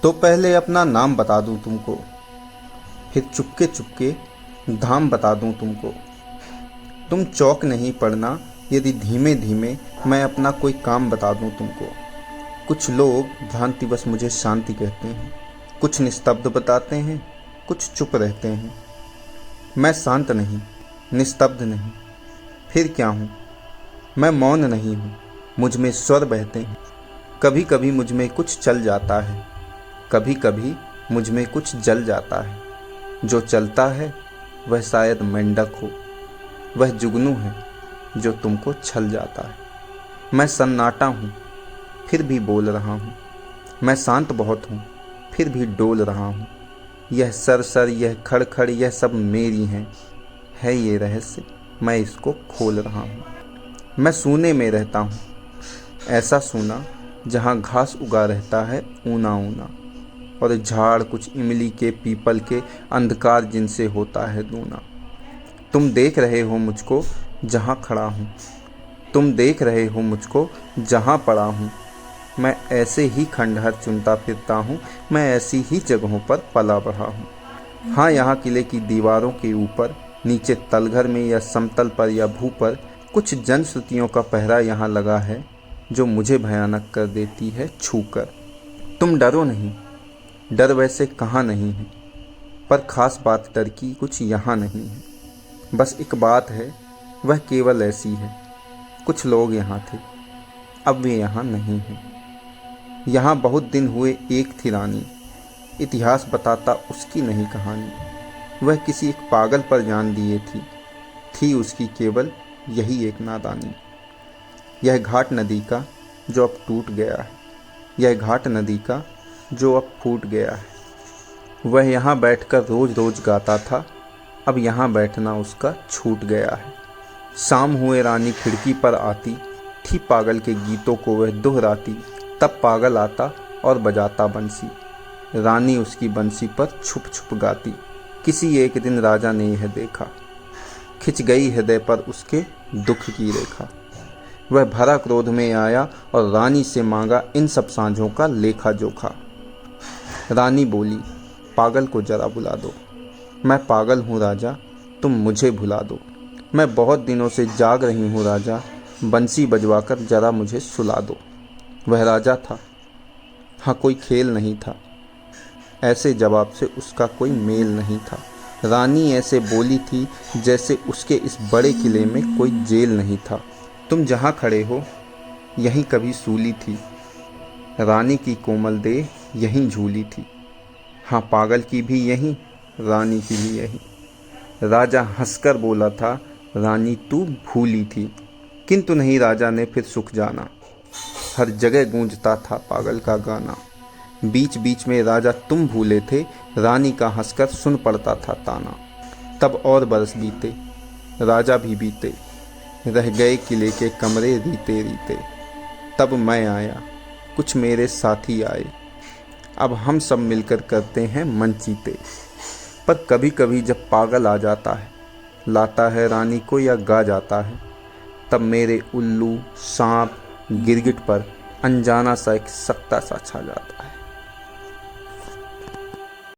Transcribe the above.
तो पहले अपना नाम बता दूं तुमको, फिर चुपके चुपके धाम बता दूं तुमको। तुम चौक नहीं पड़ना यदि धीमे धीमे मैं अपना कोई काम बता दूं तुमको। कुछ लोग भ्रांतिवश मुझे शांति कहते हैं, कुछ निस्तब्ध बताते हैं, कुछ चुप रहते हैं। मैं शांत नहीं, निस्तब्ध नहीं, फिर क्या हूँ? मैं मौन नहीं हूँ, मुझ में स्वर बहते हैं। कभी कभी मुझ में कुछ चल जाता है, कभी कभी मुझ में कुछ जल जाता है। जो चलता है वह शायद मेंढक हो, वह जुगनू है जो तुमको छल जाता है। मैं सन्नाटा हूँ फिर भी बोल रहा हूँ, मैं शांत बहुत हूँ फिर भी डोल रहा हूँ। यह सरसर, यह खड़खड़, यह सब मेरी हैं। है ये रहस्य, मैं इसको खोल रहा हूँ। मैं सूने में रहता हूँ, ऐसा सूना जहाँ घास उगा रहता है ऊना ऊना, और झाड़ कुछ इमली के पीपल के, अंधकार जिनसे होता है दूना। तुम देख रहे हो मुझको जहाँ खड़ा हूँ, तुम देख रहे हो मुझको जहाँ पड़ा हूँ। मैं ऐसे ही खंडहर चुनता फिरता हूँ, मैं ऐसी ही जगहों पर पला बढ़ा हूँ। हाँ, यहाँ किले की दीवारों के ऊपर, नीचे तलघर में या समतल पर या भू पर, कुछ जनश्रुतियों का पहरा यहाँ लगा है जो मुझे भयानक कर देती है छूकर। तुम डरो नहीं, डर वैसे कहाँ नहीं है, पर खास बात डर की कुछ यहाँ नहीं है। बस एक बात है, वह केवल ऐसी है। कुछ लोग यहाँ थे, अब वे यहाँ नहीं हैं। यहाँ बहुत दिन हुए एक थी रानी, इतिहास बताता उसकी नहीं कहानी। वह किसी एक पागल पर जान दिए थी उसकी केवल यही एक नादानी। यह घाट नदी का जो अब टूट गया है, यह घाट नदी का जो अब फूट गया है। वह यहाँ बैठकर रोज रोज गाता था, अब यहाँ बैठना उसका छूट गया है। शाम हुए रानी खिड़की पर आती थी, पागल के गीतों को वह दोहराती। तब पागल आता और बजाता बंसी, रानी उसकी बंसी पर छुप छुप गाती। किसी एक दिन राजा ने यह देखा, खिंच गई हृदय पर उसके दुख की रेखा। वह भरा क्रोध में आया और रानी से मांगा इन सब सांझों का लेखा जोखा। रानी बोली, पागल को जरा बुला दो। मैं पागल हूँ राजा, तुम मुझे भुला दो। मैं बहुत दिनों से जाग रही हूँ राजा, बंसी बजवाकर जरा मुझे सुला दो। वह राजा था, हाँ कोई खेल नहीं था, ऐसे जवाब से उसका कोई मेल नहीं था। रानी ऐसे बोली थी जैसे उसके इस बड़े किले में कोई जेल नहीं था। तुम जहाँ खड़े हो यहीं कभी सूली थी, रानी की कोमल देह यहीं झूली थी। हाँ, पागल की भी यहीं, रानी की भी यहीं। राजा हंसकर बोला था, रानी तू भूली थी। किंतु नहीं, राजा ने फिर सुख जाना। हर जगह गूंजता था पागल का गाना। बीच बीच में राजा तुम भूले थे, रानी का हंसकर सुन पड़ता था ताना। तब और बरस बीते, राजा भी बीते, रह गए किले के कमरे रीते रीते। तब मैं आया, कुछ मेरे साथी आए, अब हम सब मिलकर करते हैं मन चीते। पर कभी कभी जब पागल आ जाता है, लाता है रानी को या गा जाता है, तब मेरे उल्लू, सांप, गिरगिट पर अनजाना सा एक सख्ता सा छा जाता है।